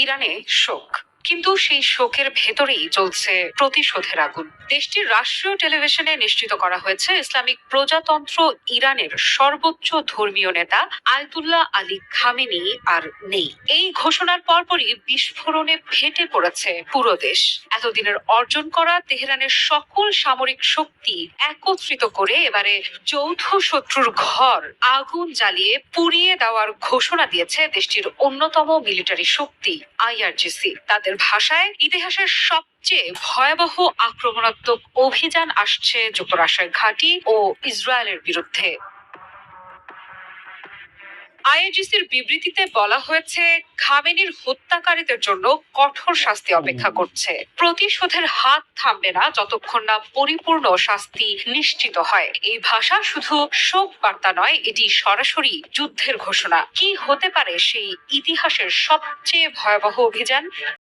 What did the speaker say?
ইরানে শোক, কিন্তু সেই শোকের ভেতরেই চলছে প্রতিশোধের আগুন। দেশটির রাষ্ট্রীয় টেলিভিশনে নিশ্চিত করা হয়েছে ইসলামিক প্রজাতন্ত্র ইরানের সর্বোচ্চ ধর্মীয় নেতা আয়াতুল্লাহ আলী খামেনি আর নেই। এই ঘোষণার পরপরই বিস্ফোরণে ফেটে পড়েছে পুরো দেশ। এতদিনের অর্জন করা তেহরানের সকল সামরিক শক্তি একত্রিত করে এবারে যৌথ শত্রুর ঘর আগুন জ্বালিয়ে পুড়িয়ে দেওয়ার ঘোষণা দিয়েছে দেশটির অন্যতম মিলিটারি শক্তি আইআরজিসি। তাদের ভাষায় ইতিহাসের সবচেয়ে ভয়াবহ আক্রমণাত্মক অভিযান আসছে যুক্তরাষ্ট্রের ঘাঁটি ও ইসরায়েলের বিরুদ্ধে। আইআরজিসির বিবৃতিতে বলা হয়েছে, খামেনির হত্যাকারীদের জন্য কঠোর শাস্তি অপেক্ষা করছে। প্রতিশোধের হাত থামবে না যতক্ষণ না পরিপূর্ণ শাস্তি নিশ্চিত হয়। এই ভাষা শুধু শোক বার্তা নয়, এটি সরাসরি যুদ্ধের ঘোষণা। কি হতে পারে সেই ইতিহাসের সবচেয়ে ভয়াবহ অভিযান?